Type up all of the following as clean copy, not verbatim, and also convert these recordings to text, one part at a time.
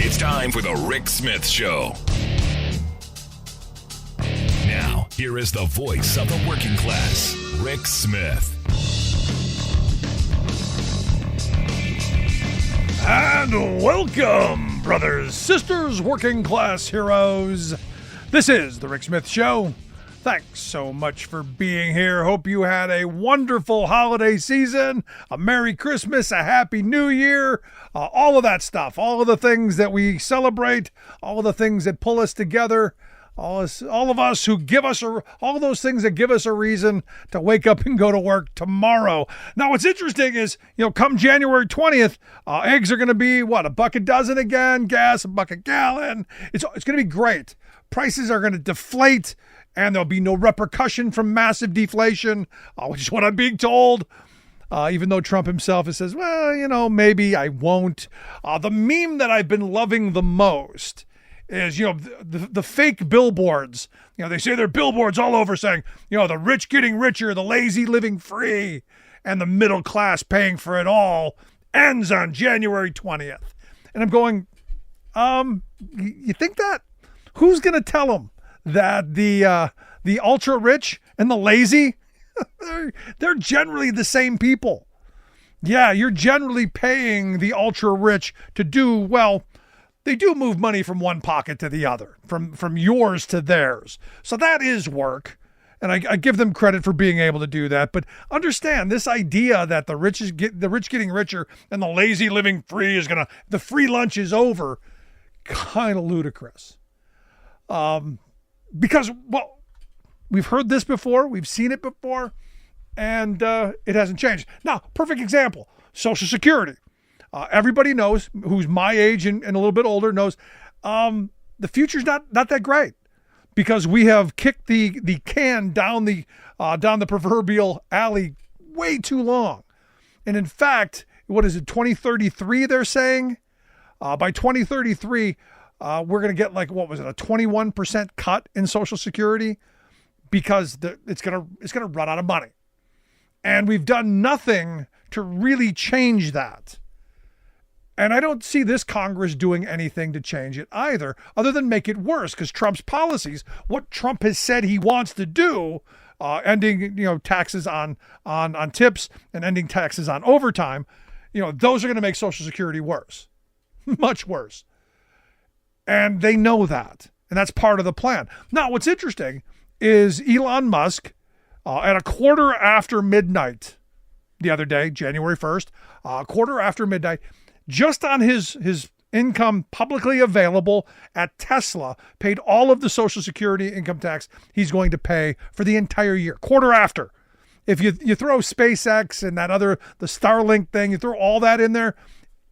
It's time for the Rick Smith Show. Now, here is the voice of the working class, Rick Smith. And welcome, brothers, sisters, working class heroes. This is the Rick Smith Show. Thanks so much for being here. Hope you had a wonderful holiday season, a Merry Christmas, a Happy New Year, all of that stuff, all of the things that we celebrate, all of the things that pull us together, all of us who give us all those things that give us a reason to wake up and go to work tomorrow. Now, what's interesting is, come January 20th, eggs are going to be, what, $1 a dozen again, gas, $1 a gallon. It's going to be great. Prices are going to deflate, and there'll be no repercussion from massive deflation, which is what I'm being told. Even though Trump himself says, well, maybe I won't. The meme that I've been loving the most is, the fake billboards. They say there are billboards all over saying, the rich getting richer, the lazy living free, and the middle class paying for it all ends on January 20th. And I'm going, you think that? Who's going to tell them that the ultra rich and the lazy, they're generally the same people? Yeah, you're generally paying the ultra rich to do, well, they do move money from one pocket to the other, from yours to theirs. So that is work. And I give them credit for being able to do that. But understand this idea that the rich getting richer and the lazy living free the free lunch is over, kind of ludicrous. Because, well, we've heard this before, we've seen it before, and it hasn't changed. Now, perfect example, Social Security. Everybody knows, who's my age and a little bit older knows, the future's not that great, because we have kicked the can down the proverbial alley way too long. And in fact, what is it, 2033 they're saying? By 2033, we're going to get a 21% cut in Social Security, because it's going to run out of money. And we've done nothing to really change that. And I don't see this Congress doing anything to change it either, other than make it worse, because Trump's policies, what Trump has said he wants to do, ending taxes on tips and ending taxes on overtime, those are going to make Social Security worse, much worse. And they know that. And that's part of the plan. Now, what's interesting is Elon Musk, at a quarter after midnight the other day, January 1st, quarter after midnight, just on his income publicly available at Tesla, paid all of the Social Security income tax he's going to pay for the entire year, quarter after. If you throw SpaceX and the Starlink thing, you throw all that in there,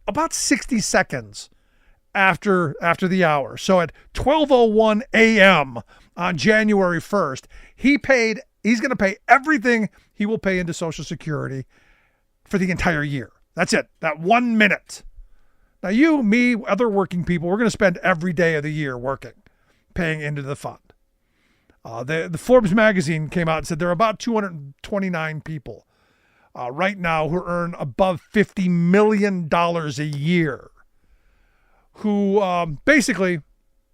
about 60 seconds after the hour. So at 12:01 a.m. on January 1st, he's going to pay everything he will pay into Social Security for the entire year. That's it. That 1 minute. Now you, me, other working people, we're going to spend every day of the year working, paying into the fund. The Forbes magazine came out and said there are about 229 people right now who earn above $50 million a year, who basically,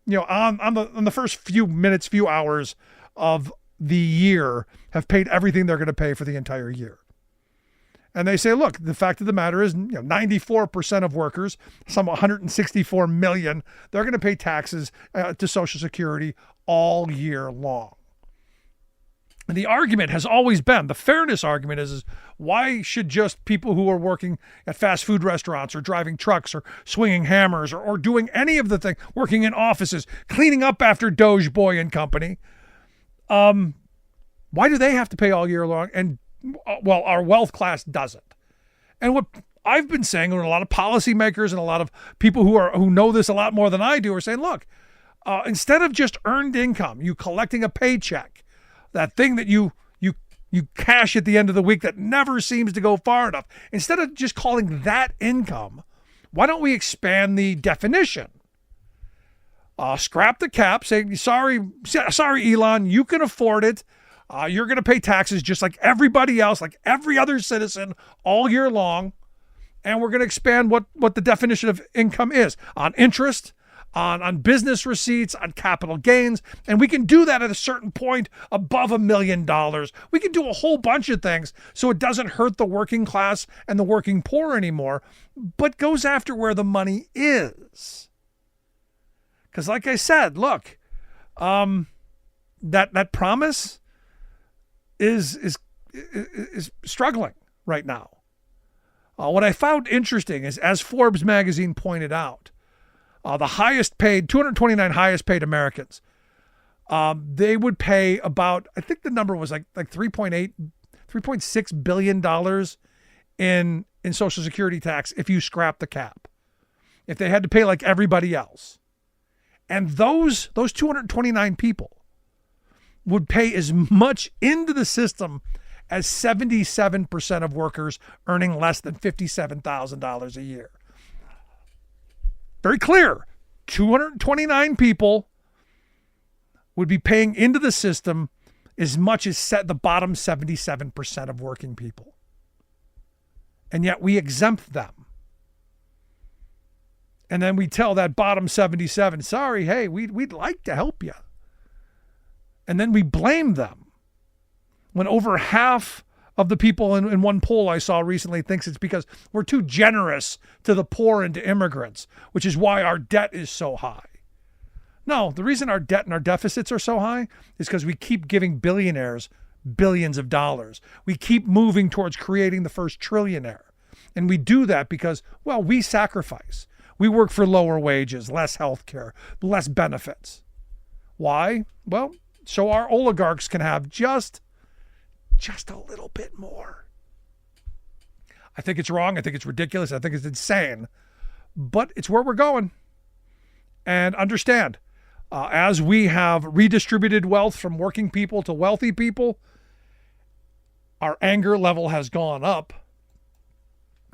on the first few hours of the year have paid everything they're going to pay for the entire year. And they say, look, the fact of the matter is, 94% of workers, some 164 million, they're going to pay taxes to Social Security all year long. And the argument has always been, the fairness argument is why should just people who are working at fast food restaurants or driving trucks or swinging hammers or doing any of the thing, working in offices, cleaning up after Doge Boy and company, why do they have to pay all year long? And well, our wealth class doesn't. And what I've been saying, and a lot of policymakers and a lot of people who know this a lot more than I do are saying, look, instead of just earned income, you collecting a paycheck, that thing that you cash at the end of the week that never seems to go far enough, instead of just calling that income, why don't we expand the definition? Scrap the cap, say, sorry, Elon, you can afford it. You're going to pay taxes just like everybody else, like every other citizen all year long. And we're going to expand what the definition of income is on interest, on business receipts, on capital gains. And we can do that at a certain point above $1 million. We can do a whole bunch of things so it doesn't hurt the working class and the working poor anymore, but goes after where the money is. Because like I said, look, that promise is struggling right now. What I found interesting is, as Forbes magazine pointed out, the highest paid, 229 highest paid Americans, they would pay about, I think the number was like $3.6 billion in Social Security tax if you scrap the cap, if they had to pay like everybody else. And those 229 people would pay as much into the system as 77% of workers earning less than $57,000 a year. Very clear. 229 people would be paying into the system as much as the bottom 77% of working people. And yet we exempt them. And then we tell that bottom 77, sorry, hey, we'd like to help you. And then we blame them. When over half of the people in one poll I saw recently thinks it's because we're too generous to the poor and to immigrants, which is why our debt is so high. No, the reason our debt and our deficits are so high is because we keep giving billionaires billions of dollars. We keep moving towards creating the first trillionaire. And we do that because, well, we sacrifice. We work for lower wages, less health care, less benefits. Why? Well, so our oligarchs can have just a little bit more. I think it's wrong. I think it's ridiculous. I think it's insane. But it's where we're going. And understand, as we have redistributed wealth from working people to wealthy people, our anger level has gone up.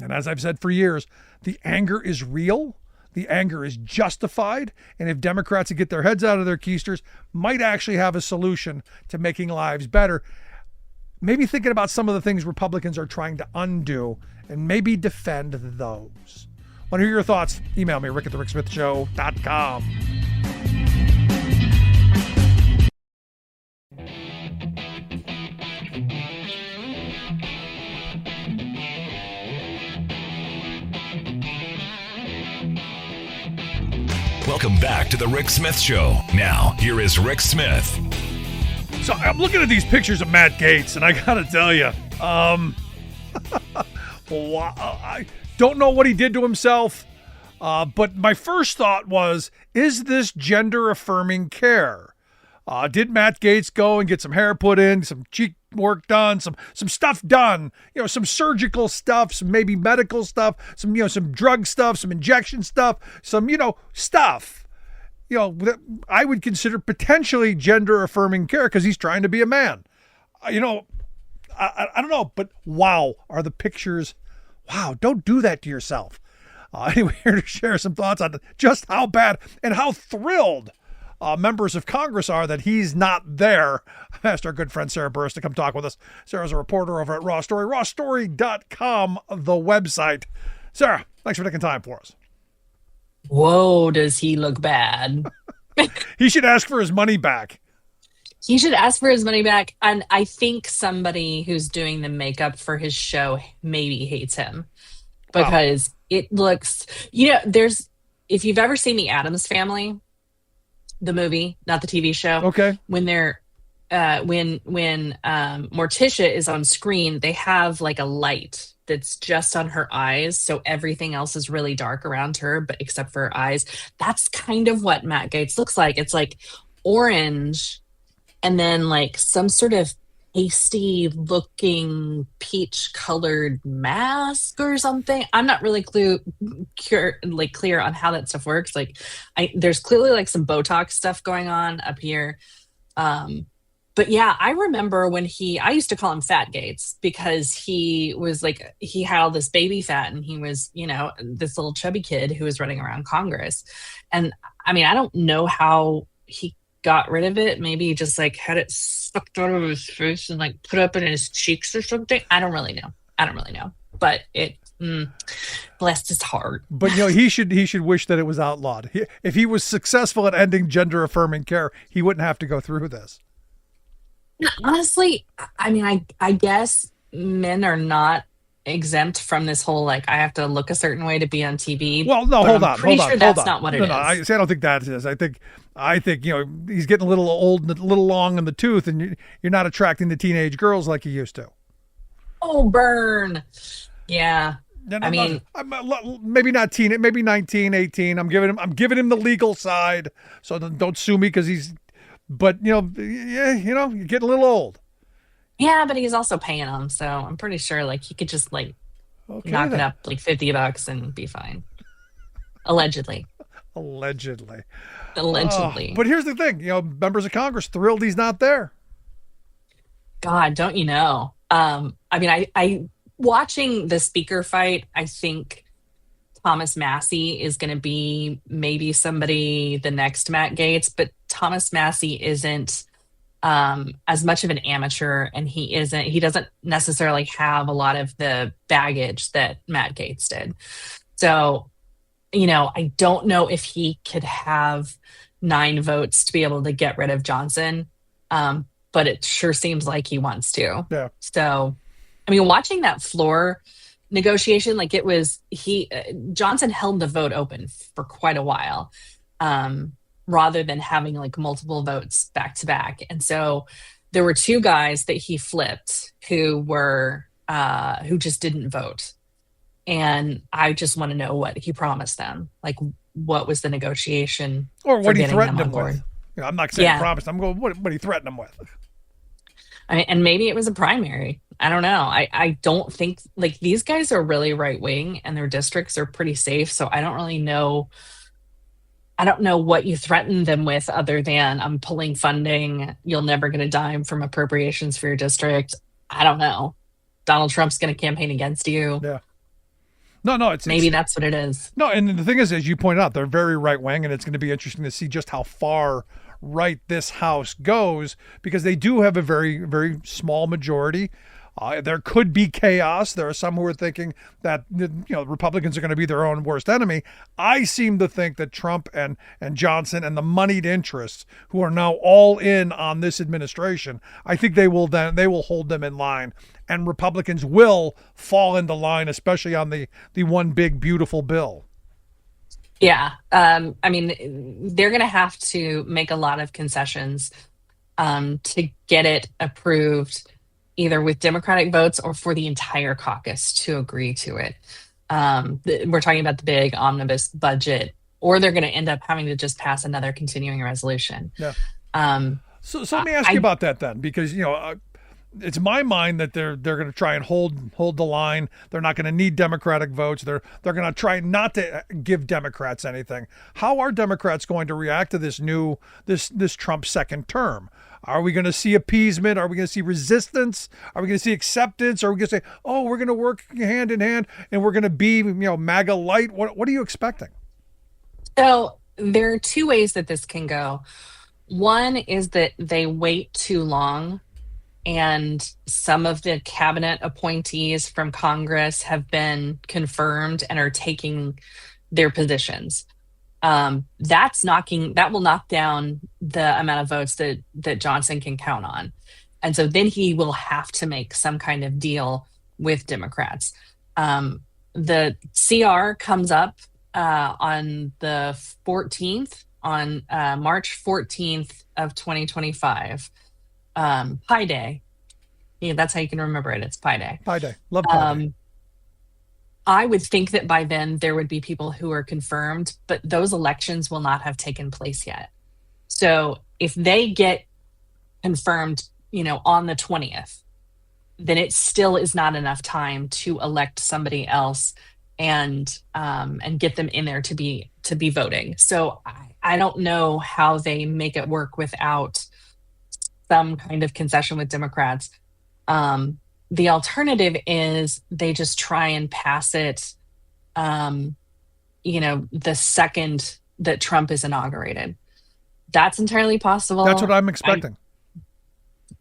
And as I've said for years, the anger is real. The anger is justified. And if Democrats would get their heads out of their keisters, might actually have a solution to making lives better. Maybe thinking about some of the things Republicans are trying to undo and maybe defend those. Want to hear your thoughts? Email me, rick@thericksmithshow.com. Welcome back to the Rick Smith Show. Now, here is Rick Smith. So I'm looking at these pictures of Matt Gaetz, and I gotta tell you, I don't know what he did to himself, but my first thought was, is this gender-affirming care? Did Matt Gaetz go and get some hair put in, some cheek work done, some stuff done, some surgical stuff, some maybe medical stuff, some drug stuff, some injection stuff, some, stuff. That I would consider potentially gender-affirming care because he's trying to be a man. I don't know, but wow, are the pictures, wow, don't do that to yourself. Anyway, here to share some thoughts on just how bad and how thrilled members of Congress are that he's not there. I asked our good friend Sarah Burris to come talk with us. Sarah's a reporter over at Raw Story, rawstory.com, the website. Sarah, thanks for taking time for us. Whoa, does he look bad? He should ask for his money back. He should ask for his money back. And I think somebody who's doing the makeup for his show maybe hates him because it looks, if you've ever seen The Addams Family, the movie, not the TV show. Okay. When they're, when Morticia is on screen, they have like a light that's just on her eyes, so everything else is really dark around her, but except for her eyes. That's kind of what Matt Gaetz looks like. It's like orange, and then like some sort of pasty-looking peach-colored mask or something. I'm not really clear on how that stuff works. Like, there's clearly like some Botox stuff going on up here. But yeah, I remember when I used to call him Fat Gaetz because he was like, he had all this baby fat and he was, this little chubby kid who was running around Congress. And I mean, I don't know how he got rid of it. Maybe he just like had it sucked out of his face and like put up in his cheeks or something. I don't really know. But Bless his heart. But he should wish that it was outlawed. If he was successful at ending gender affirming care, he wouldn't have to go through this. Honestly, I mean, I guess men are not exempt from this whole, like, I have to look a certain way to be on TV. Well, no, hold on. That's not what it is. I don't think that is. I think he's getting a little old and a little long in the tooth, and you're not attracting the teenage girls like you used to. Oh, burn. Yeah. I mean, maybe not teen, maybe 19, 18. I'm giving him the legal side, so don't sue me because he's. But you're getting a little old. Yeah, but he's also paying them, so I'm pretty sure like he could just knock it up like $50 and be fine. Allegedly. Allegedly. But here's the thing, members of Congress thrilled he's not there. God, don't you know? I mean, I watching the speaker fight, I think Thomas Massie is going to be maybe somebody the next Matt Gaetz, but Thomas Massie isn't as much of an amateur, and he doesn't necessarily have a lot of the baggage that Matt Gaetz did. So, I don't know if he could have 9 votes to be able to get rid of Johnson, but it sure seems like he wants to. Yeah. So, I mean, watching that floor negotiation, like it was, Johnson held the vote open for quite a while. Rather than having like multiple votes back to back. And so there were 2 guys that he flipped who just didn't vote. And I just want to know what he promised them. Like, what was the negotiation? Or what he threatened them with. I'm not saying promised. I'm going, what he threatened them with. I mean, and maybe it was a primary. I don't know. I don't think, like, these guys are really right wing and their districts are pretty safe. So I don't really know. I don't know what you threatened them with other than I'm pulling funding. You'll never get a dime from appropriations for your district. I don't know. Donald Trump's going to campaign against you. Yeah. No, maybe that's what it is. No, and the thing is, as you pointed out, they're very right wing, and it's going to be interesting to see just how far right this House goes, because they do have a very, very small majority. There could be chaos. There are some who are thinking that Republicans are going to be their own worst enemy. I seem to think that Trump and Johnson and the moneyed interests who are now all in on this administration, I think they will hold them in line, and Republicans will fall into line, especially on the one big beautiful bill. Yeah, I mean, they're going to have to make a lot of concessions to get it approved, either with Democratic votes or for the entire caucus to agree to it. We're talking about the big omnibus budget, or they're going to end up having to just pass another continuing resolution. Yeah. So let me ask you about that then, because it's my mind that they're going to try and hold the line. They're not going to need Democratic votes. They're going to try not to give Democrats anything. How are Democrats going to react to this Trump second term? Are we going to see appeasement? Are we going to see resistance? Are we going to see acceptance? Are we going to say, oh, we're going to work hand in hand and we're going to be, MAGA light? What are you expecting? So there are 2 ways that this can go. One is that they wait too long, and some of the cabinet appointees from Congress have been confirmed and are taking their positions. That will knock down the amount of votes that Johnson can count on. And so then he will have to make some kind of deal with Democrats. The CR comes up on the 14th, on March 14th of 2025. Pi Day. Yeah, that's how you can remember it. It's Pi Day. Pi Day. Love Pi Day. I would think that by then there would be people who are confirmed, but those elections will not have taken place yet. So if they get confirmed, on the 20th, then it still is not enough time to elect somebody else and get them in there to be voting. So I don't know how they make it work without some kind of concession with Democrats. The alternative is they just try and pass it, the second that Trump is inaugurated. That's entirely possible. That's what I'm expecting.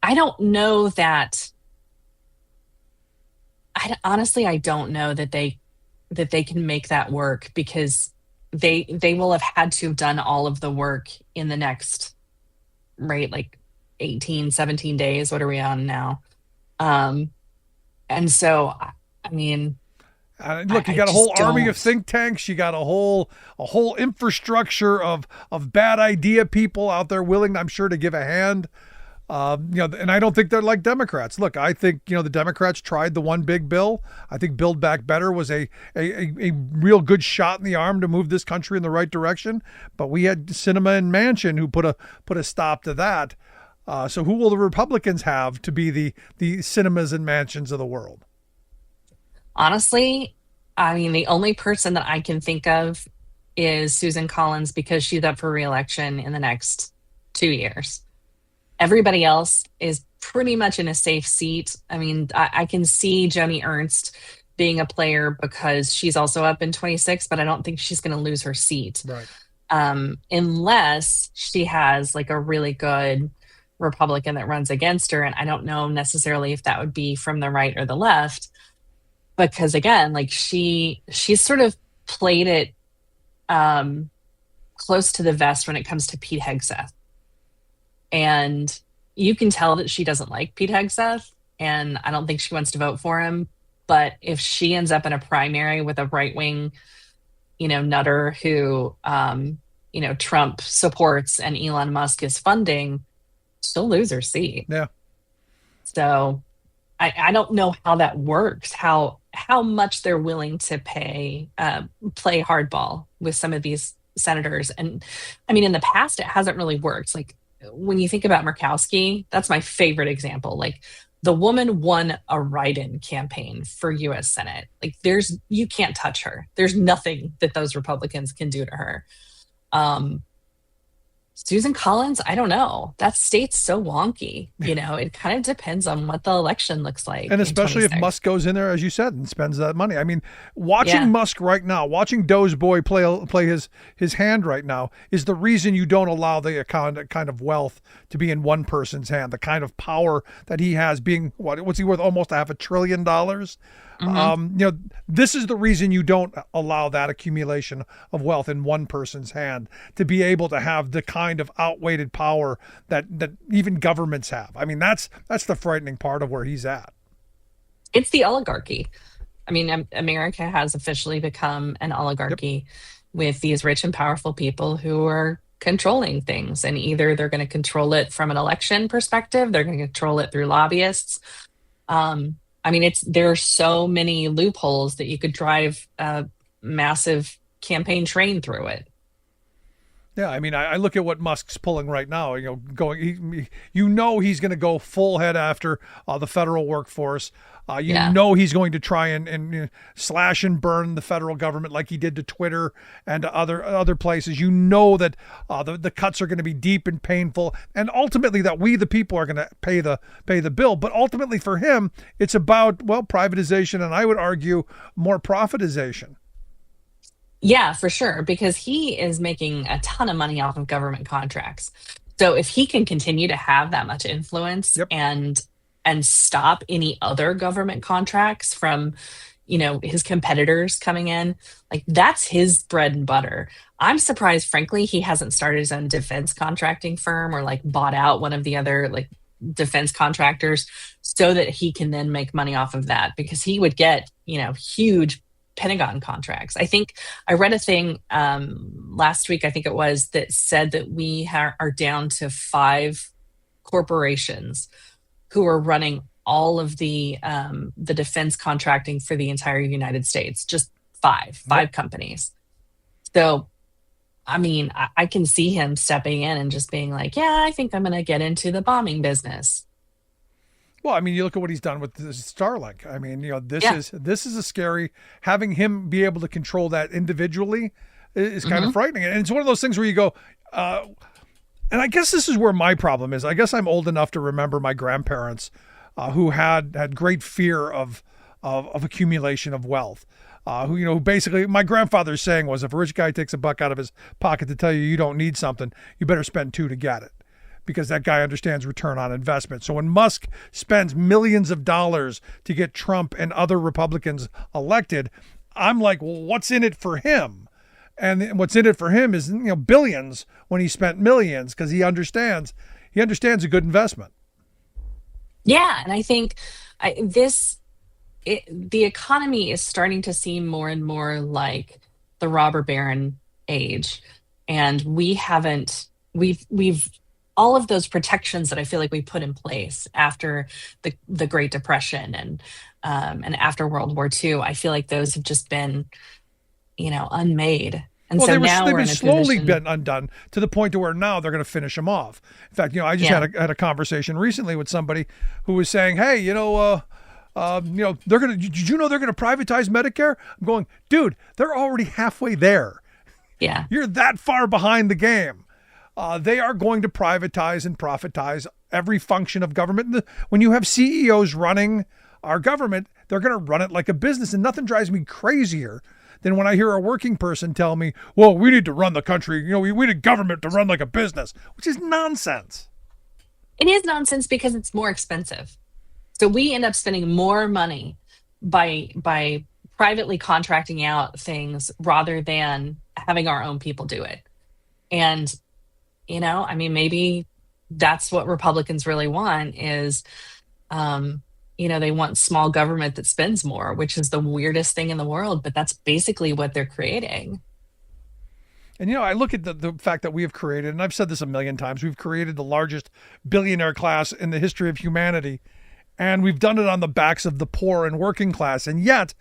I don't know that. Honestly, I don't know that they that they can make that work, because they will have had to have done all of the work in the next, right, like 18, 17 days. What are we on now? And so, I mean, look, you got a whole army of think tanks. You got a whole infrastructure of bad idea people out there willing, I'm sure, to give a hand. And I don't think they're like Democrats. Look, I think, the Democrats tried the one big bill. I think Build Back Better was a real good shot in the arm to move this country in the right direction. But we had Sinema and Manchin who put a stop to that. So who will the Republicans have to be the Sinemas and Manchins of the world? Honestly, I mean, the only person that I can think of is Susan Collins, because she's up for re-election in the next 2 years. Everybody else is pretty much in a safe seat. I mean, I can see Joni Ernst being a player because she's also up in 26, but I don't think she's going to lose her seat. Right. Unless she has like a really good Republican that runs against her. And I don't know necessarily if that would be from the right or the left, because again, like she's sort of played it close to the vest when it comes to Pete Hegseth. And you can tell that she doesn't like Pete Hegseth, and I don't think she wants to vote for him. But if she ends up in a primary with a right-wing, nutter who, Trump supports and Elon Musk is funding, she'll lose her seat. Yeah. So I don't know how that works, how much they're willing to play hardball with some of these senators. And I mean, in the past, it hasn't really worked. Like, when you think about Murkowski, that's my favorite example. Like, the woman won a write-in campaign for U.S. Senate. Like, you can't touch her. There's nothing that those Republicans can do to her. Susan Collins, I don't know. That state's so wonky. It kind of depends on what the election looks like. And especially if Musk goes in there, as you said, and spends that money. I mean, watching Musk right now, watching Doe's boy play his hand right now is the reason you don't allow the kind of wealth to be in one person's hand, the kind of power that he has, being, what's he worth? Almost $500 billion. Mm-hmm. This is the reason you don't allow that accumulation of wealth in one person's hand, to be able to have the kind of outweighed power that even governments have. I mean, that's the frightening part of where he's at. It's the oligarchy. I mean, America has officially become an oligarchy with these rich and powerful people who are controlling things. And either they're going to control it from an election perspective, they're going to control it through lobbyists. I mean, there are so many loopholes that you could drive a massive campaign train through it. Yeah, I mean, I look at what Musk's pulling right now. He's going to go full head after the federal workforce. He's going to try and slash and burn the federal government like he did to Twitter and to other places. That the cuts are going to be deep and painful, and ultimately that we the people are going to pay the bill. But ultimately for him, it's about privatization, and I would argue more profitization. Yeah, for sure, because he is making a ton of money off of government contracts. So if he can continue to have that much influence and stop any other government contracts from, his competitors coming in, like, that's his bread and butter. I'm surprised, frankly, he hasn't started his own defense contracting firm or like bought out one of the other like defense contractors so that he can then make money off of that, because he would get, huge Pentagon contracts. I think I read a thing last week, I think it was, that said that we are down to 5 corporations who are running all of the defense contracting for the entire United States. Just five companies. So, I mean, I can see him stepping in and just being like, yeah, I think I'm going to get into the bombing business. Well, I mean, you look at what he's done with the Starlink. I mean, this is a scary, having him be able to control that individually is kind of frightening. And it's one of those things where you go, and I guess this is where my problem is. I guess I'm old enough to remember my grandparents who had great fear of accumulation of wealth. Who basically, my grandfather's saying was, if a rich guy takes a buck out of his pocket to tell you don't need something, you better spend 2 to get it, because that guy understands return on investment. So when Musk spends millions of dollars to get Trump and other Republicans elected, I'm like, well, what's in it for him? And what's in it for him is, billions when he spent millions, because he understands a good investment. Yeah, and I think the economy is starting to seem more and more like the robber baron age, and we've all of those protections that I feel like we put in place after the Great Depression and after World War II. I feel like those have just been, unmade. And well, so they've been slowly been undone to the point to where now they're going to finish them off. In fact, I just had a conversation recently with somebody who was saying, "Hey, they're going to. Did you know they're going to privatize Medicare?" I'm going, dude, they're already halfway there. Yeah, you're that far behind the game. They are going to privatize and profitize every function of government. When you have CEOs running our government, they're going to run it like a business, and nothing drives me crazier than when I hear a working person tell me, well, we need to run the country. We need government to run like a business, which is nonsense. It is nonsense because it's more expensive. So we end up spending more money by privately contracting out things rather than having our own people do it. And, maybe that's what Republicans really want is, they want small government that spends more, which is the weirdest thing in the world, but that's basically what they're creating. And, I look at the fact that we have created, and I've said this a million times, we've created the largest billionaire class in the history of humanity, and we've done it on the backs of the poor and working class. And yet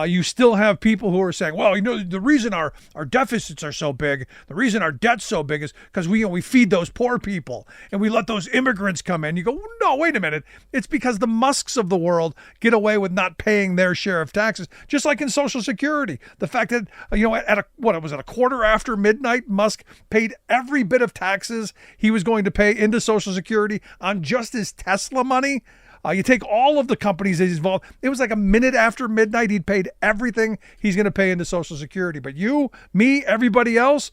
you still have people who are saying, well, the reason our deficits are so big, the reason our debt's so big is because we feed those poor people and we let those immigrants come in. You go, no, wait a minute. It's because the Musks of the world get away with not paying their share of taxes, just like in Social Security. The fact that, at a quarter after midnight, Musk paid every bit of taxes he was going to pay into Social Security on just his Tesla money. You take all of the companies that he's involved. It was like a minute after midnight. He'd paid everything he's going to pay into Social Security. But you, me, everybody else,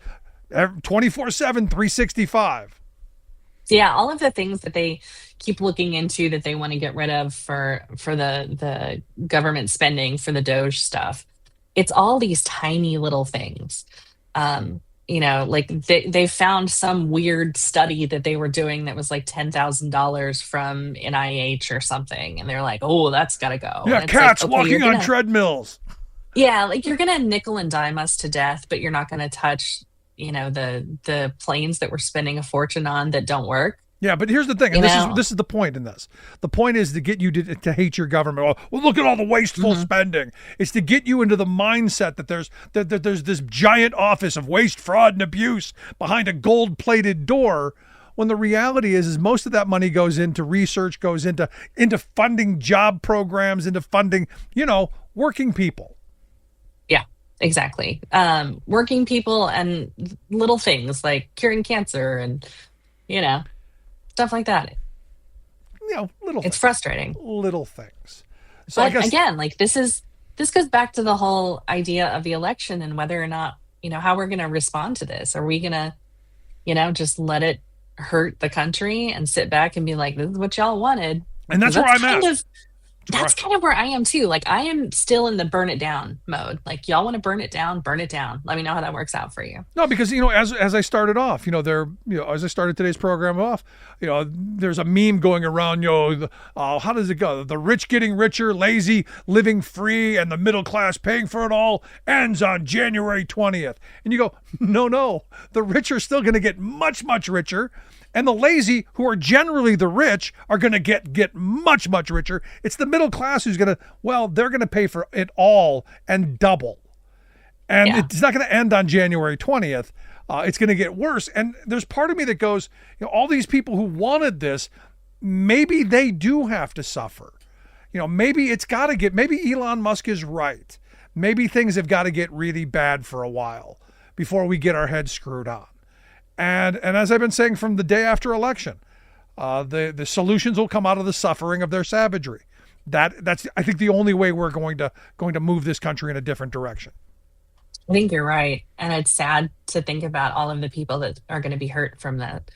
24/7, 365. Yeah, all of the things that they keep looking into that they want to get rid of for the government spending for the Doge stuff. It's all these tiny little things. Like they found some weird study that they were doing that was like $10,000 from NIH or something. And they're like, oh, that's got to go. Yeah, cats walking on treadmills. Yeah, like you're going to nickel and dime us to death, but you're not going to touch, the planes that we're spending a fortune on that don't work. Yeah, but here's the thing, and this is the point in this. The point is to get you to hate your government. Well, look at all the wasteful spending. It's to get you into the mindset that there's this giant office of waste, fraud, and abuse behind a gold-plated door, when the reality is most of that money goes into research, goes into funding job programs, into funding, working people. Yeah, exactly. Working people and little things like curing cancer and, stuff like that. It's frustrating. Little things. So but I guess, again, like this goes back to the whole idea of the election and whether or not, how we're going to respond to this. Are we going to, just let it hurt the country and sit back and be like, this is what y'all wanted? And that's where I'm at. That's kind of where I am too. Like I am still in the burn it down mode. Like y'all want to burn it down, burn it down. Let me know how that works out for you. No, because as I started off, as I started today's program off, there's a meme going around, how does it go? The rich getting richer, lazy living free, and the middle class paying for it all ends on January 20th. And you go, no, the rich are still going to get much, much richer. And the lazy, who are generally the rich, are going to get much, much richer. It's the middle class who's going to, they're going to pay for it all and double. And it's not going to end on January 20th. It's going to get worse. And there's part of me that goes, all these people who wanted this, maybe they do have to suffer. Maybe it's got to maybe Elon Musk is right. Maybe things have got to get really bad for a while before we get our heads screwed on. And as I've been saying from the day after election, the solutions will come out of the suffering of their savagery. That's I think the only way we're going to move this country in a different direction. I think you're right, and it's sad to think about all of the people that are going to be hurt from that.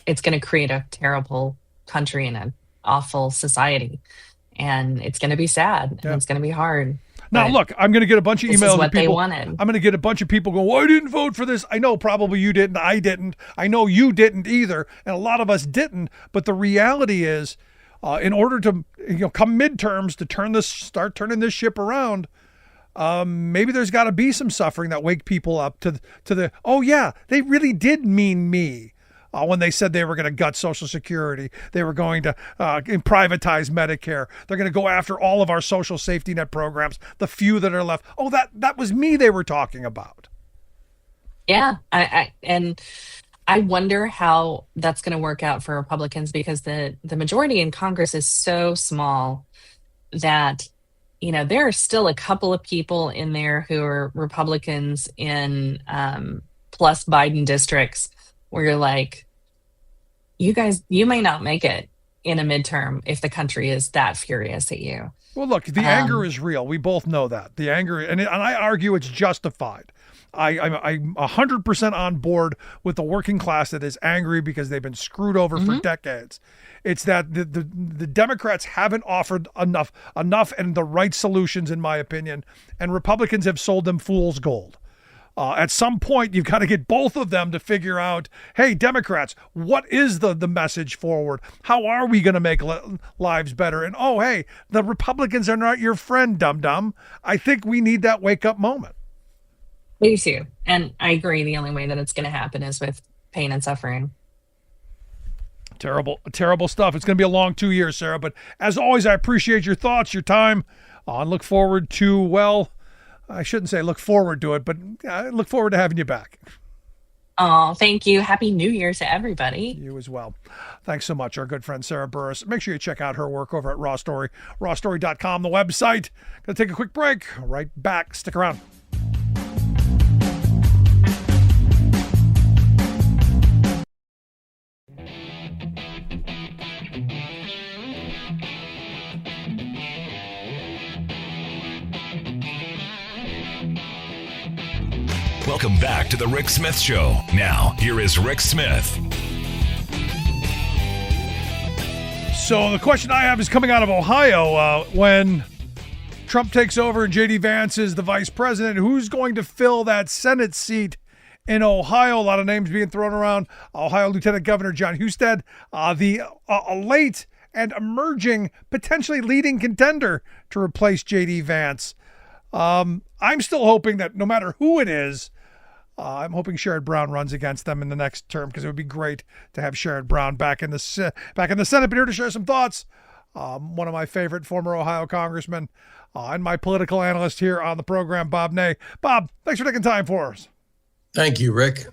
It's going to create a terrible country and an awful society, and it's going to be sad and it's going to be hard. Now, look, I'm going to get a bunch of this emails is what of people. they wanted. I'm going to get a bunch of people going, well, I didn't vote for this. I know probably you didn't. I didn't. I know you didn't either. And a lot of us didn't. But the reality is, in order to come midterms to start turning this ship around, maybe there's got to be some suffering that wake people up to the, oh, yeah, they really did mean me. When they said they were going to gut Social Security, they were going to privatize Medicare. They're going to go after all of our social safety net programs, the few that are left. Oh, that was me they were talking about. Yeah, and I wonder how that's going to work out for Republicans, because the majority in Congress is so small that, there are still a couple of people in there who are Republicans in plus Biden districts, where you're like, you guys, you may not make it in a midterm if the country is that furious at you. Well, look, the anger is real. We both know that. The anger, and I argue it's justified. I'm 100% on board with the working class that is angry because they've been screwed over for decades. It's that the Democrats haven't offered enough and the right solutions, in my opinion, and Republicans have sold them fool's gold. At some point, you've got to get both of them to figure out, hey, Democrats, what is the message forward? How are we going to make lives better? And, oh, hey, the Republicans are not your friend, dum-dum. I think we need that wake-up moment. Me too. And I agree, the only way that it's going to happen is with pain and suffering. Terrible stuff. It's going to be a long 2 years, Sarah. But as always, I appreciate your thoughts, your time, and look forward to, well, I shouldn't say look forward to it, but I look forward to having you back. Oh, thank you. Happy New Year to everybody. You as well. Thanks so much, our good friend Sarah Burris. Make sure you check out her work over at Raw Story, rawstory.com, the website. Going to take a quick break. Right back. Stick around. Welcome back to the Rick Smith Show. Now, here is Rick Smith. So the question I have is coming out of Ohio. When Trump takes over and J.D. Vance is the vice president, who's going to fill that Senate seat in Ohio? A lot of names being thrown around. Ohio Lieutenant Governor John Husted, the late and emerging, potentially leading contender to replace J.D. Vance. I'm still hoping that no matter who it is, I'm hoping Sherrod Brown runs against them in the next term, because it would be great to have Sherrod Brown back in the Senate. But here to share some thoughts, one of my favorite former Ohio congressmen and my political analyst here on the program, Bob Ney. Bob, thanks for taking time for us. Thank you, Rick.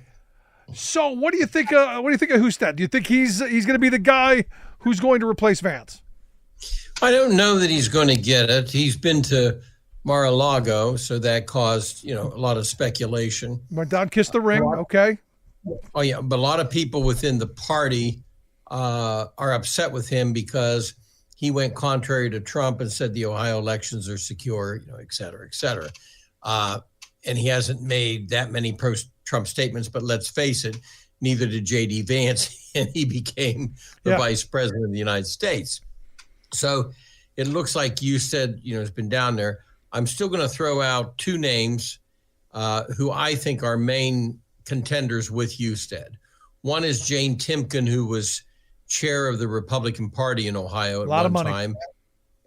So, what do you think? What do you think of Husted? Do you think he's going to be the guy who's going to replace Vance? I don't know that he's going to get it. He's been to Mar-a-Lago, so that caused, a lot of speculation. Went down, kissed the ring, okay. Oh, yeah, but a lot of people within the party are upset with him because he went contrary to Trump and said the Ohio elections are secure, et cetera, et cetera. And he hasn't made that many pro-Trump statements, but let's face it, neither did J.D. Vance, and he became the vice president of the United States. So it looks like you said, has been down there. I'm still going to throw out two names who I think are main contenders with Husted. One is Jane Timken, who was chair of the Republican Party in Ohio at one time,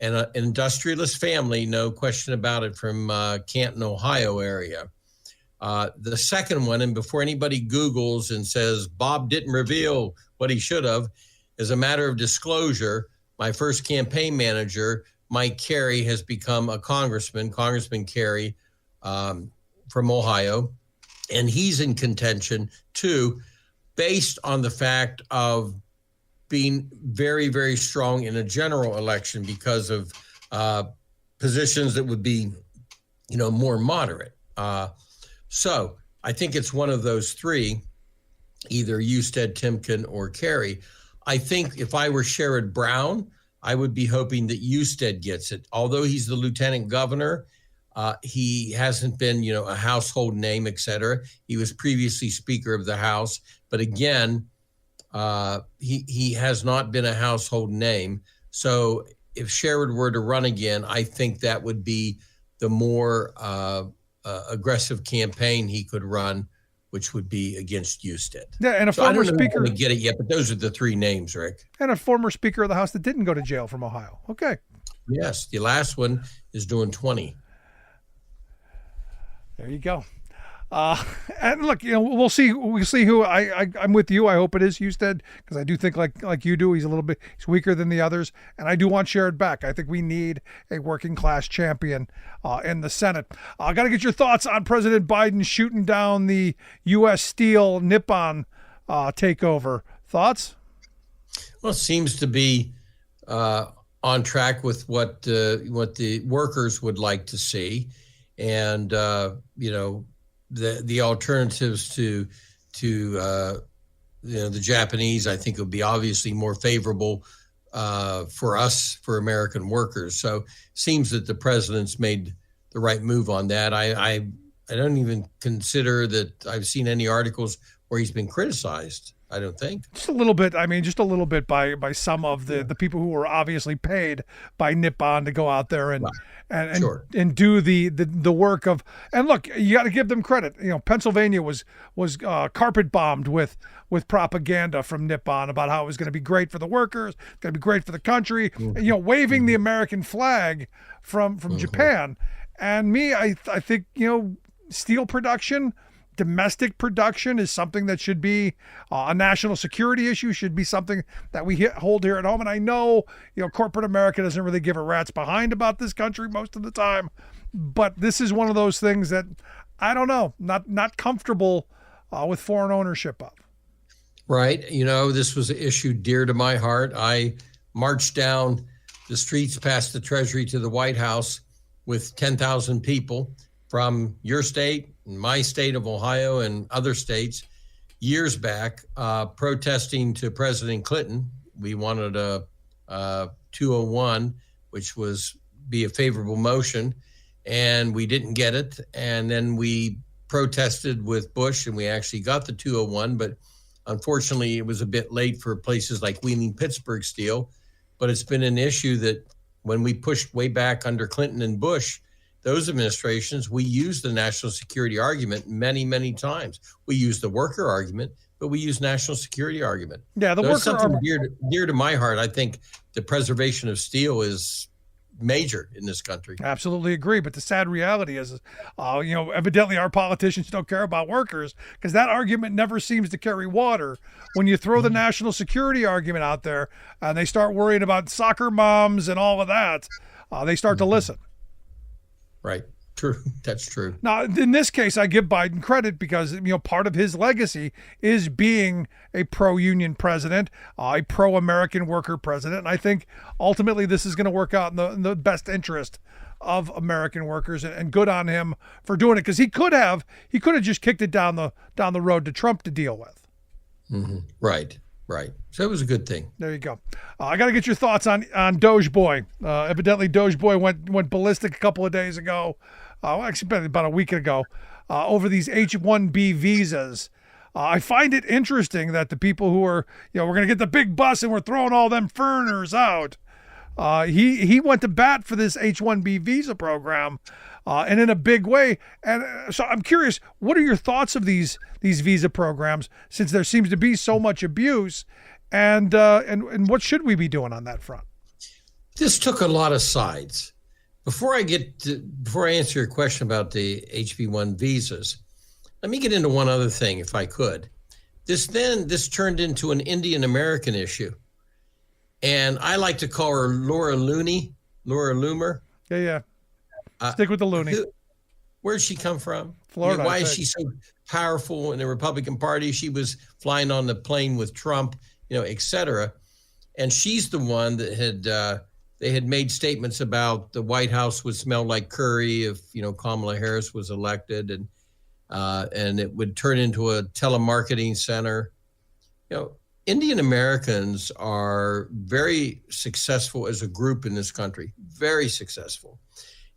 and an industrialist family, no question about it, from Canton, Ohio area. The second one, and before anybody Googles and says Bob didn't reveal what he should have, as a matter of disclosure, my first campaign manager, Mike Carey, has become a congressman, Congressman Carey, from Ohio, and he's in contention too, based on the fact of being very, very strong in a general election because of positions that would be, more moderate. So I think it's one of those three, either Husted, Timken, or Carey. I think if I were Sherrod Brown, I would be hoping that Husted gets it. Although he's the lieutenant governor, he hasn't been, a household name, et cetera. He was previously Speaker of the House. But again, he has not been a household name. So if Sherrod were to run again, I think that would be the more aggressive campaign he could run, which would be against Husted. Yeah, and a so former I don't know speaker. If I'm get it yet, but those are the three names, Rick. And a former Speaker of the House that didn't go to jail from Ohio. Okay. Yes, the last one is doing 20. There you go. And look, we'll see. We'll see who I'm with you. I hope it is Husted, because I do think like you do, he's weaker than the others, and I do want Sherrod back. I think we need a working class champion in the Senate. I got to get your thoughts on President Biden shooting down the U.S. Steel Nippon takeover. Thoughts? Well, it seems to be on track with what the workers would like to see, and the alternatives to the Japanese, I think, would be obviously more favorable for us, for American workers. So it seems that the president's made the right move on that. I don't even consider that I've seen any articles where he's been criticized. I don't think. Just a little bit. I mean, just a little bit by some of the people who were obviously paid by Nippon to go out there and do the work of. And look, you got to give them credit. Pennsylvania was carpet bombed with propaganda from Nippon about how it was going to be great for the workers, going to be great for the country. Mm-hmm. Waving the American flag from mm-hmm. Japan. And I think steel production. Domestic production is something that should be a national security issue, should be something that we hold here at home. And I know, corporate America doesn't really give a rat's behind about this country most of the time, but this is one of those things that I don't know, not comfortable with foreign ownership of. Right. This was an issue dear to my heart. I marched down the streets past the Treasury to the White House with 10,000 people from your state, my state of Ohio, and other states years back, protesting to President Clinton. We wanted a 201, which was be a favorable motion, and we didn't get it. And then we protested with Bush, and we actually got the 201, but unfortunately it was a bit late for places like Wheeling, Pittsburgh Steel. But it's been an issue that when we pushed way back under Clinton and Bush, those administrations, we used the national security argument many, many times. We used the worker argument, but we used national security argument. Yeah, the worker argument. Dear to my heart. I think the preservation of steel is major in this country. Absolutely agree. But the sad reality is, evidently our politicians don't care about workers, because that argument never seems to carry water. When you throw the national security argument out there and they start worrying about soccer moms and all of that, they start to listen. Right. True. That's true. Now, in this case, I give Biden credit because, part of his legacy is being a pro-union president, a pro-American worker president. And I think ultimately this is going to work out in the best interest of American workers, and good on him for doing it, because he could have just kicked it down the road to Trump to deal with. Mm-hmm. Right. So it was a good thing. There you go. I got to get your thoughts on Doge Boy. Evidently, Doge Boy went ballistic a couple of days ago. Actually, about a week ago, over these H-1B visas. I find it interesting that the people who are, we're going to get the big bus and we're throwing all them foreigners out. He went to bat for this H-1B visa program, and in a big way. And so I'm curious, what are your thoughts of these visa programs, since there seems to be so much abuse, and what should we be doing on that front? This took a lot of sides. Before I answer your question about the HB1 visas, let me get into one other thing, if I could. This turned into an Indian American issue. And I like to call her Laura Loomer. Yeah. Stick with the Looney. Where'd she come from? Florida. Why is she so powerful in the Republican Party? She was flying on the plane with Trump, et cetera. And she's the one that they had made statements about the White House would smell like curry if, Kamala Harris was elected, and it would turn into a telemarketing center. Indian Americans are very successful as a group in this country, very successful.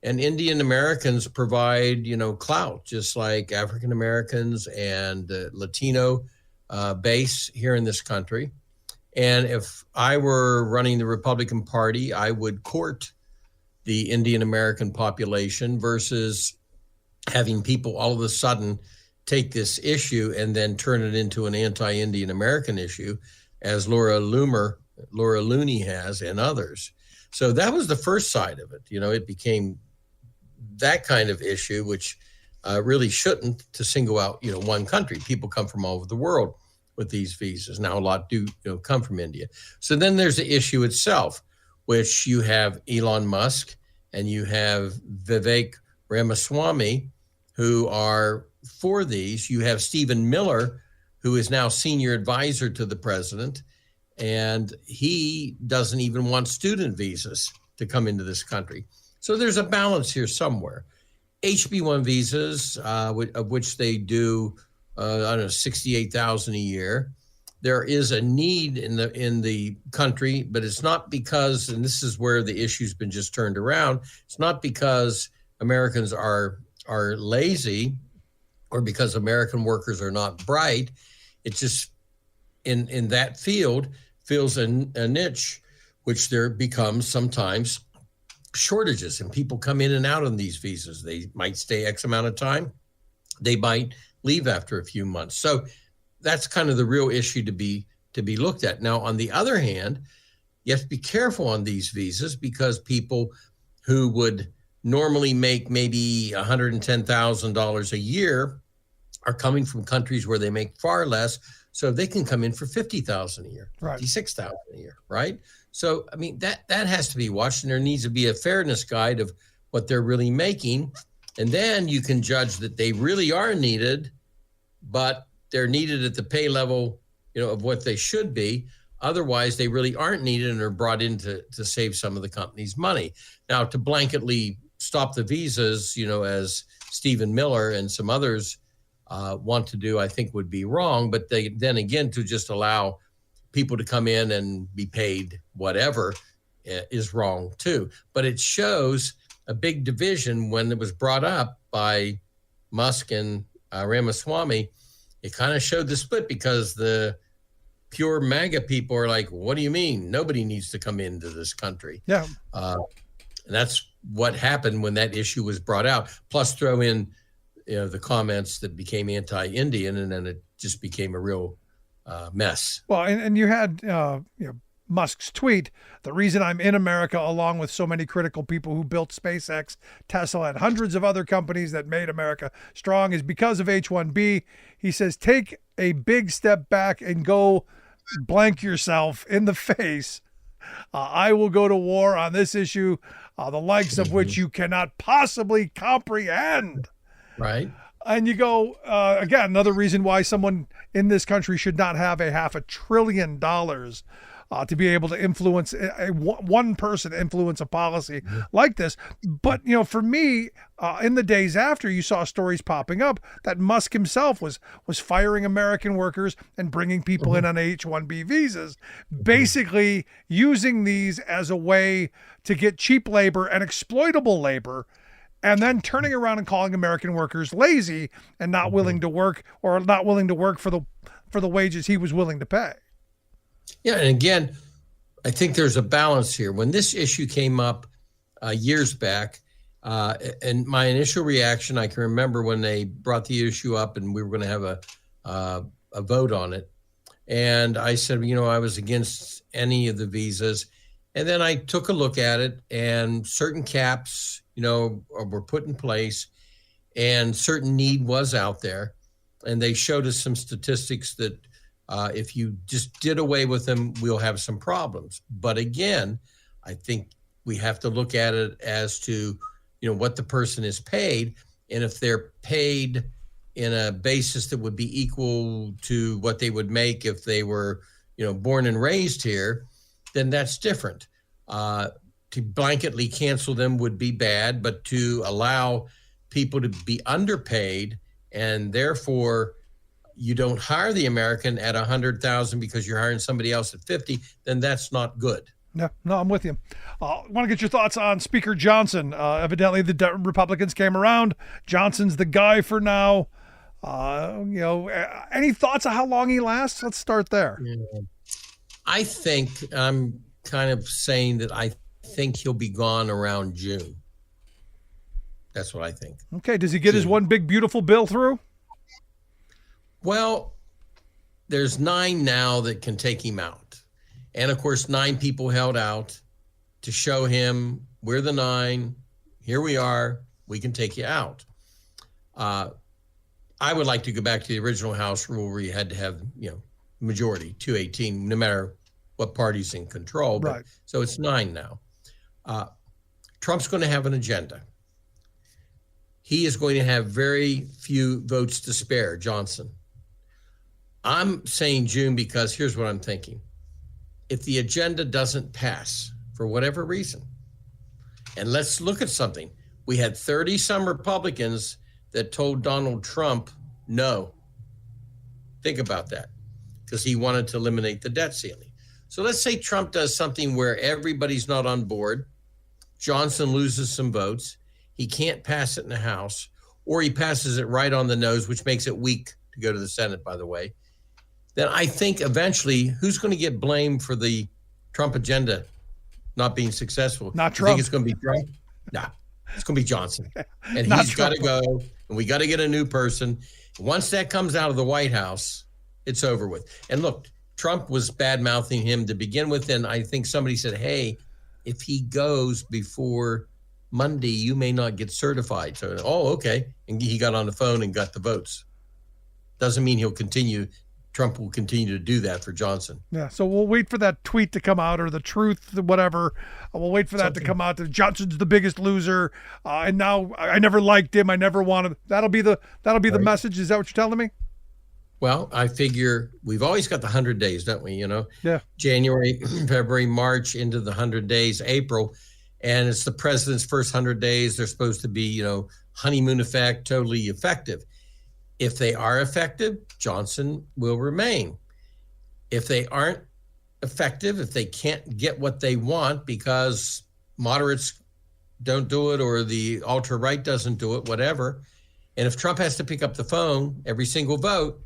And Indian Americans provide, clout, just like African Americans and the Latino base here in this country. And if I were running the Republican Party, I would court the Indian American population versus having people all of a sudden take this issue and then turn it into an anti-Indian American issue, as Laura Looney has, and others. So that was the first side of it. It became that kind of issue, which really shouldn't, to single out, one country. People come from all over the world with these visas. Now, a lot do come from India. So then there's the issue itself, which you have Elon Musk and you have Vivek Ramaswamy, who are for these. You have Stephen Miller, who is now senior advisor to the president, and he doesn't even want student visas to come into this country. So there's a balance here somewhere. HB1 visas, of which they do, 68,000 a year. There is a need in the country, but it's not because, and this is where the issue's been just turned around. It's not because Americans are lazy or because American workers are not bright. It's just in that field fills a niche, which there becomes sometimes shortages, and people come in and out on these visas. They might stay X amount of time. They might leave after a few months. So that's kind of the real issue to be looked at. Now, on the other hand, you have to be careful on these visas because people who would normally make maybe $110,000 a year are coming from countries where they make far less. So they can come in for $50,000 a year, right. $56,000 a year, right? So, I mean, that has to be watched, and there needs to be a fairness guide of what they're really making. And then you can judge that they really are needed, but they're needed at the pay level, of what they should be. Otherwise, they really aren't needed and are brought in to save some of the company's money. Now, to blanketly stop the visas, as Stephen Miller and some others want to do, I think would be wrong. But then again, to just allow people to come in and be paid whatever is wrong too. But it shows a big division when it was brought up by Musk and Ramaswamy. It kind of showed the split because the pure MAGA people are like, what do you mean? Nobody needs to come into this country. Yeah. And that's what happened when that issue was brought out. Plus throw in, the comments that became anti-Indian, and then it just became a real mess. Well, and you had, Musk's tweet, the reason I'm in America along with so many critical people who built SpaceX, Tesla, and hundreds of other companies that made America strong is because of H-1B. He says, take a big step back and go blank yourself in the face. I will go to war on this issue, the likes of which you cannot possibly comprehend. Right. And you go, again, another reason why someone in this country should not have $500 billion to be able to influence one person influence a policy like this. But, for me, in the days after, you saw stories popping up that Musk himself was firing American workers and bringing people in on H-1B visas, basically using these as a way to get cheap labor and exploitable labor, and then turning around and calling American workers lazy and not willing to work, or not willing to work for the wages he was willing to pay. Yeah, and again, I think there's a balance here. When this issue came up years back, and my initial reaction, I can remember when they brought the issue up and we were going to have a vote on it. And I said, I was against any of the visas. And then I took a look at it, and certain caps, were put in place, and certain need was out there. And they showed us some statistics that if you just did away with them, we'll have some problems. But again, I think we have to look at it as to, what the person is paid. And if they're paid in a basis that would be equal to what they would make if they were, born and raised here, then that's different. To blanketly cancel them would be bad, but to allow people to be underpaid and therefore you don't hire the American at 100,000 because you're hiring somebody else at 50, then that's not good. No, I'm with you. I want to get your thoughts on Speaker Johnson. Evidently, the Republicans came around. Johnson's the guy for now. Any thoughts on how long he lasts? Let's start there. Yeah. I think I'm kind of saying that I think he'll be gone around June. That's what I think. Okay. Does he get his one big beautiful bill through? Well, there's 9 now that can take him out. And of course, 9 people held out to show him we're the 9. Here we are. We can take you out. I would like to go back to the original House rule where you had to have, majority, 218, no matter what party's in control. But, right. So it's 9 now. Trump's going to have an agenda. He is going to have very few votes to spare, Johnson. I'm saying June because here's what I'm thinking. If the agenda doesn't pass for whatever reason, and let's look at something. We had 30-some Republicans that told Donald Trump no. Think about that, because he wanted to eliminate the debt ceiling. So let's say Trump does something where everybody's not on board. Johnson loses some votes. He can't pass it in the House, or he passes it right on the nose, which makes it weak to go to the Senate, by the way. Then I think eventually who's going to get blamed for the Trump agenda not being successful? Not Trump. You think it's going to be Trump? No, it's going to be Johnson. And he's got to go, and we got to get a new person. Once that comes out of the White House, it's over with. And look, Trump was bad-mouthing him to begin with, and I think somebody said, hey, if he goes before Monday, you may not get certified. So, okay. And he got on the phone and got the votes. Doesn't mean Trump will continue to do that for Johnson. Yeah, so we'll wait for that tweet to come out, or the truth, whatever. We'll wait for that to come out. That Johnson's the biggest loser, and now I never liked him. I never wanted. That'll be the message. Is that what you're telling me? Well, I figure we've always got the 100 days, don't we? Yeah. January, February, March, into the 100 days, April, and it's the president's first 100 days. They're supposed to be, honeymoon effect, totally effective. If they are effective, Johnson will remain. If they aren't effective, if they can't get what they want because moderates don't do it or the ultra-right doesn't do it, whatever, and if Trump has to pick up the phone every single vote,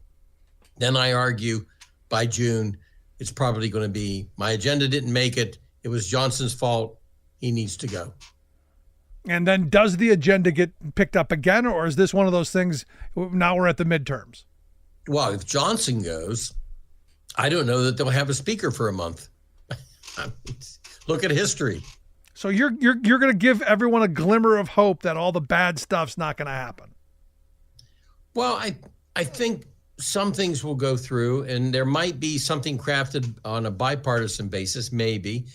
then I argue by June, it's probably going to be, my agenda didn't make it. It was Johnson's fault. He needs to go. And then does the agenda get picked up again, or is this one of those things, now we're at the midterms? Well, if Johnson goes, I don't know that they'll have a speaker for a month. Look at history. So you're going to give everyone a glimmer of hope that all the bad stuff's not going to happen. Well, I think some things will go through, and there might be something crafted on a bipartisan basis, maybe.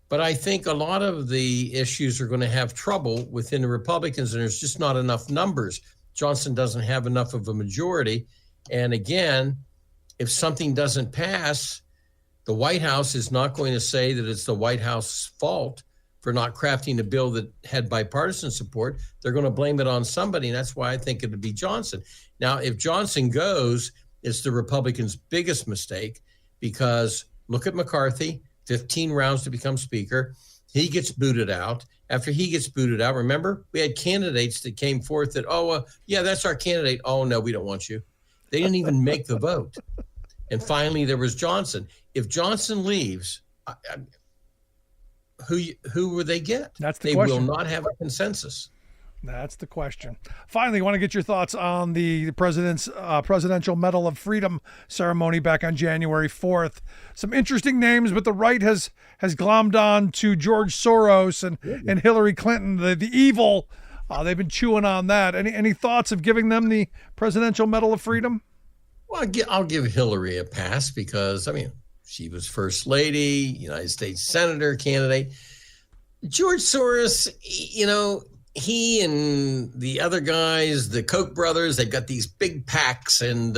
But I think a lot of the issues are going to have trouble within the Republicans, and there's just not enough numbers. Johnson doesn't have enough of a majority. And again, if something doesn't pass, the White House is not going to say that it's the White House's fault for not crafting a bill that had bipartisan support. They're going to blame it on somebody, and that's why I think it would be Johnson. Now, if Johnson goes, it's the Republicans' biggest mistake, because look at McCarthy. 15 rounds to become speaker. He gets booted out. After he gets booted out, remember, we had candidates that came forth that, yeah, that's our candidate. Oh, no, we don't want you. They didn't even make the vote. And finally, there was Johnson. If Johnson leaves, who will they get? That's the question. They will not have a consensus. That's the question. Finally, I want to get your thoughts on the president's Presidential Medal of Freedom ceremony back on January 4th. Some interesting names, but the right has glommed on to George Soros and Hillary Clinton, the evil. They've been chewing on that. Any thoughts of giving them the Presidential Medal of Freedom? Well, I'll give Hillary a pass because, she was First Lady, United States Senator candidate. George Soros, he and the other guys, the Koch brothers, they've got these big PACs, and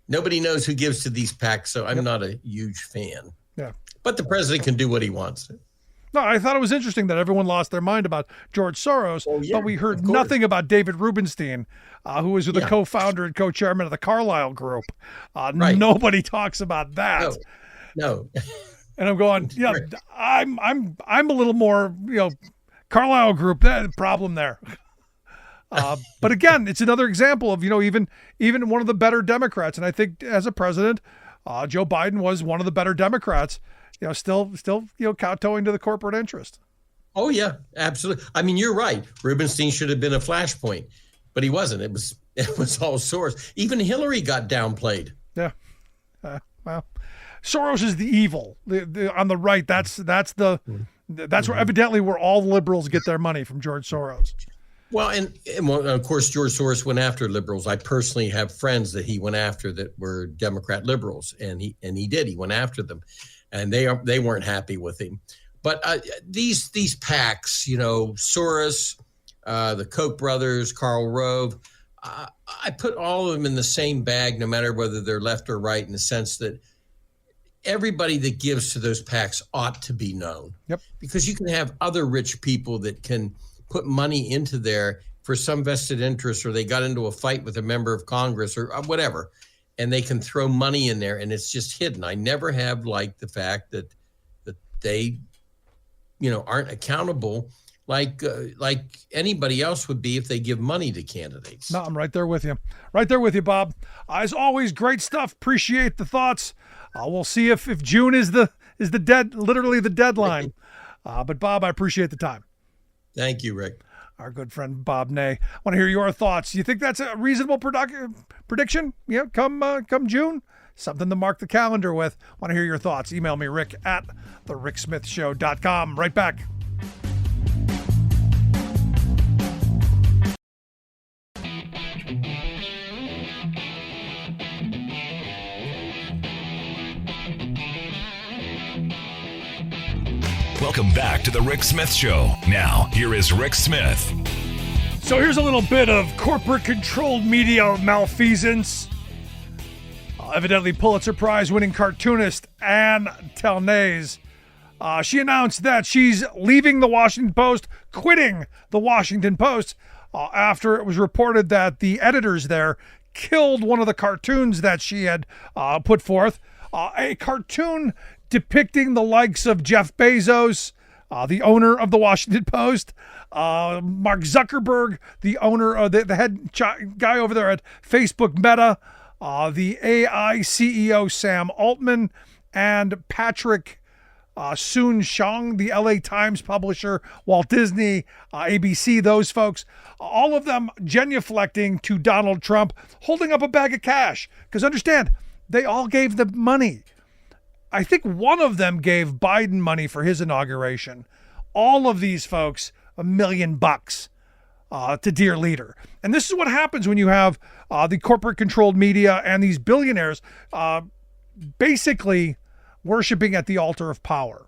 nobody knows who gives to these PACs, so I'm not a huge fan. Yeah. But the president can do what he wants. No, I thought it was interesting that everyone lost their mind about George Soros, but we heard nothing about David Rubenstein, who was the co-founder and co-chairman of the Carlyle Group. Right. Nobody talks about that. No. And I'm going, I'm a little more, Carlyle Group, that problem there. But again, it's another example of, even one of the better Democrats. And I think as a president, Joe Biden was one of the better Democrats, still kowtowing to the corporate interest. Oh, yeah, absolutely. I mean, you're right. Rubenstein should have been a flashpoint, but he wasn't. It was all Soros. Even Hillary got downplayed. Yeah. Well, Soros is the evil. On the right, that's where evidently where all liberals get their money, from George Soros. Well, and of course, George Soros went after liberals. I personally have friends that he went after that were Democrat liberals, and he did. He went after them, and they weren't happy with him. But these PACs, Soros, the Koch brothers, Karl Rove, I put all of them in the same bag, no matter whether they're left or right, in the sense that everybody that gives to those PACs ought to be known. Yep. Because you can have other rich people that can put money into there for some vested interest, or they got into a fight with a member of Congress or whatever, and they can throw money in there and it's just hidden. I never have liked the fact that they, aren't accountable like anybody else would be if they give money to candidates. No, I'm right there with you. Right there with you, Bob. As always, great stuff. Appreciate the thoughts. We'll see if June is literally the deadline. But Bob, I appreciate the time. Thank you, Rick. Our good friend Bob Ney. I want to hear your thoughts. You think that's a reasonable prediction? Come June? Something to mark the calendar with. Want to hear your thoughts? Email me, rick@thericksmithshow.com. Right back. Welcome back to the Rick Smith Show. Now, here is Rick Smith. So here's a little bit of corporate-controlled media malfeasance. Evidently, Pulitzer Prize-winning cartoonist Ann Talnaze. She announced that she's leaving the Washington Post, quitting the Washington Post, after it was reported that the editors there killed one of the cartoons that she had put forth. A cartoon depicting the likes of Jeff Bezos, the owner of the Washington Post, Mark Zuckerberg, the owner of the head guy over there at Facebook Meta, the AI CEO Sam Altman, and Patrick Soon-Shiong, the LA Times publisher, Walt Disney, ABC, those folks, all of them genuflecting to Donald Trump, holding up a bag of cash. Because understand, they all gave the money. I think one of them gave Biden money for his inauguration. All of these folks, $1 million to dear leader. And this is what happens when you have the corporate-controlled media and these billionaires basically worshiping at the altar of power.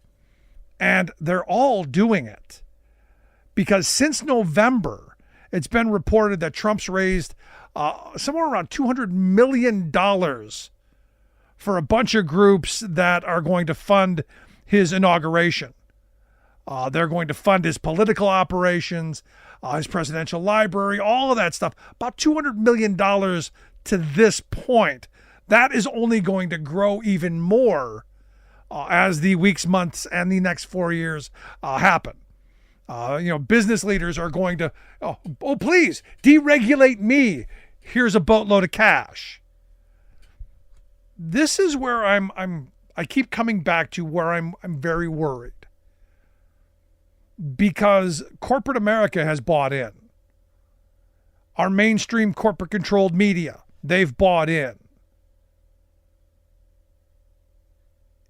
And they're all doing it. Because since November, it's been reported that Trump's raised somewhere around $200 million for a bunch of groups that are going to fund his inauguration. They're going to fund his political operations, his presidential library, all of that stuff. About $200 million to this point. That is only going to grow even more as the weeks, months, and the next 4 years happen. Business leaders are going to, please, deregulate me. Here's a boatload of cash. This is where I keep coming back to where I'm very worried. Because corporate America has bought in. Our mainstream corporate-controlled media, they've bought in.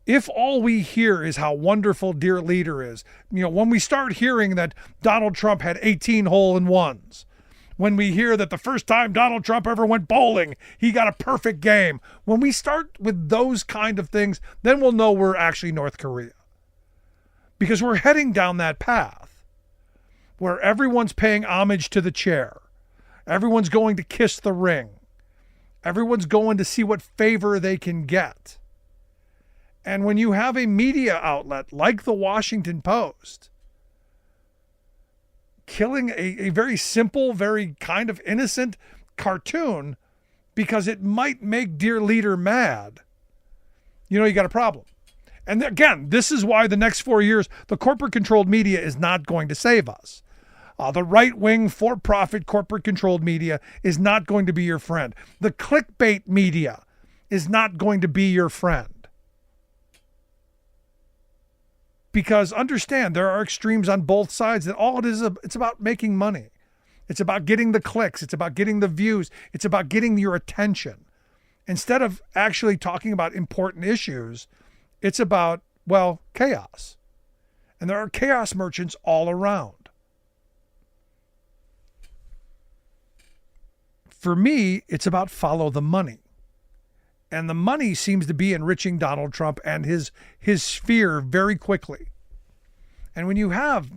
If all we hear is how wonderful dear leader is, when we start hearing that Donald Trump had 18 hole-in-ones, when we hear that the first time Donald Trump ever went bowling, he got a perfect game. When we start with those kind of things, then we'll know we're actually North Korea. Because we're heading down that path where everyone's paying homage to the chair. Everyone's going to kiss the ring. Everyone's going to see what favor they can get. And when you have a media outlet like the Washington Post killing a very simple, very kind of innocent cartoon because it might make dear leader mad, you got a problem. And again, this is why the next 4 years, the corporate-controlled media is not going to save us. The right-wing, for-profit, corporate-controlled media is not going to be your friend. The clickbait media is not going to be your friend. Because understand, there are extremes on both sides, that all it is, it's about making money. It's about getting the clicks. It's about getting the views. It's about getting your attention. Instead of actually talking about important issues, it's about, well, chaos. And there are chaos merchants all around. For me, it's about follow the money. And the money seems to be enriching Donald Trump and his sphere very quickly. And when you have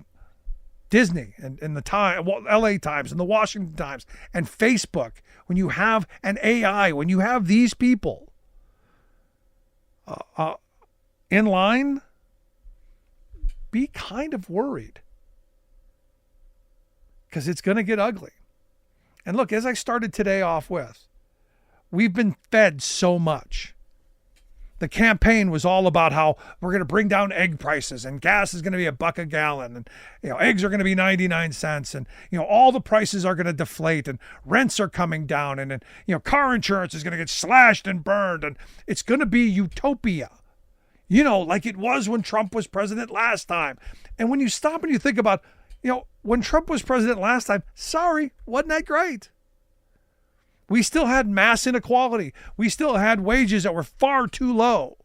Disney and the LA Times and the Washington Times and Facebook, when you have an AI, when you have these people in line, be kind of worried, because it's going to get ugly. And look, as I started today off with, we've been fed so much. The campaign was all about how we're going to bring down egg prices, and gas is going to be $1 a gallon, and eggs are going to be 99 cents, and all the prices are going to deflate, and rents are coming down, and car insurance is going to get slashed and burned, and it's going to be utopia. Like it was when Trump was president last time. And when you stop and you think about, when Trump was president last time, sorry, wasn't that great? We still had mass inequality. We still had wages that were far too low.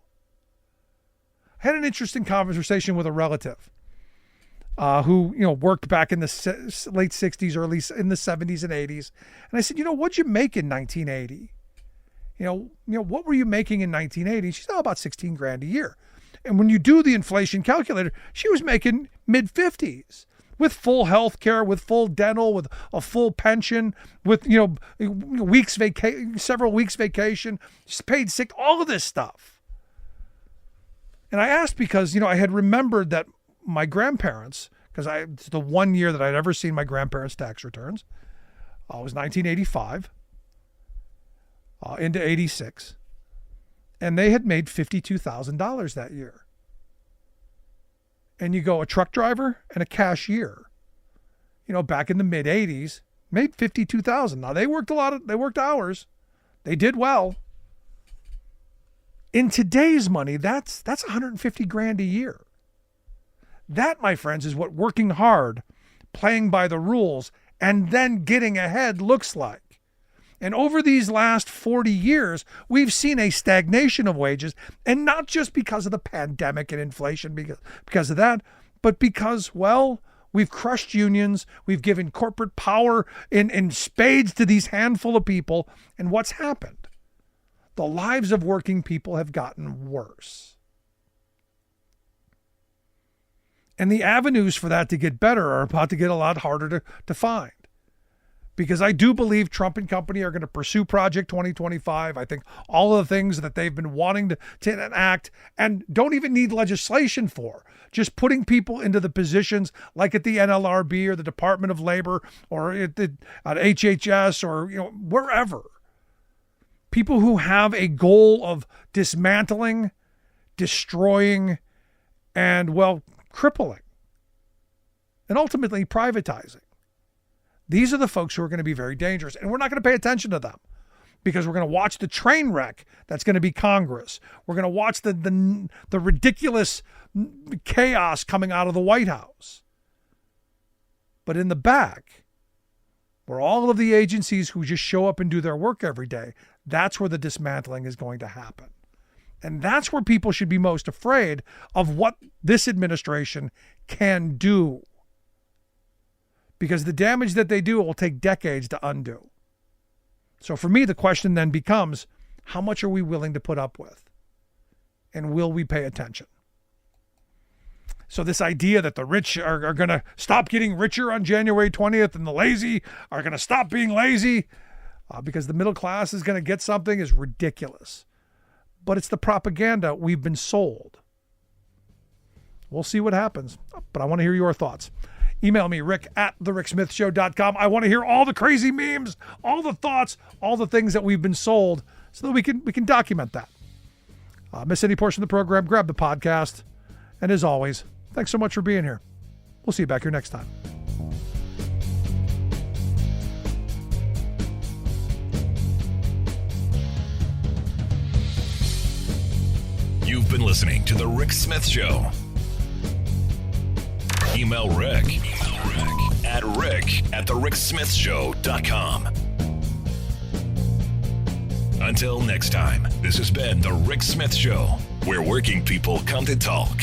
I had an interesting conversation with a relative who, worked back in the late 60s, early in the 70s and 80s. And I said, what'd you make in 1980? What were you making in 1980? She said, about 16 grand a year. And when you do the inflation calculator, she was making mid 50s. With full health care, with full dental, with a full pension, with several weeks vacation, paid sick, all of this stuff. And I asked because I had remembered that my grandparents, because it's the one year that I'd ever seen my grandparents' tax returns, it was 1985 into 86, and they had made $52,000 that year. And you go, a truck driver and a cashier, back in the mid 80s, made $52,000. Now they worked hours. They did well. In today's money, that's 150 grand a year. That, my friends, is what working hard, playing by the rules, and then getting ahead looks like. And over these last 40 years, we've seen a stagnation of wages, and not just because of the pandemic and inflation, because of that, but because, we've crushed unions, we've given corporate power in spades to these handful of people, and what's happened? The lives of working people have gotten worse. And the avenues for that to get better are about to get a lot harder to find. Because I do believe Trump and company are going to pursue Project 2025. I think all of the things that they've been wanting to enact and don't even need legislation for, just putting people into the positions like at the NLRB or the Department of Labor or at HHS or wherever. People who have a goal of dismantling, destroying, and crippling, and ultimately privatizing. These are the folks who are going to be very dangerous, and we're not going to pay attention to them because we're going to watch the train wreck that's going to be Congress. We're going to watch the ridiculous chaos coming out of the White House. But in the back, where all of the agencies who just show up and do their work every day, that's where the dismantling is going to happen. And that's where people should be most afraid of what this administration can do. Because the damage that they do will take decades to undo. So for me, the question then becomes, how much are we willing to put up with? And will we pay attention? So this idea that the rich are going to stop getting richer on January 20th and the lazy are going to stop being lazy because the middle class is going to get something is ridiculous. But it's the propaganda we've been sold. We'll see what happens, but I want to hear your thoughts. Email me, rick@thericksmithshow.com. I want to hear all the crazy memes, all the thoughts, all the things that we've been sold so that we can document that. Miss any portion of the program, grab the podcast. And as always, thanks so much for being here. We'll see you back here next time. You've been listening to The Rick Smith Show. Email Rick at rick@thericksmithshow.com. Until next time, this has been The Rick Smith Show, where working people come to talk.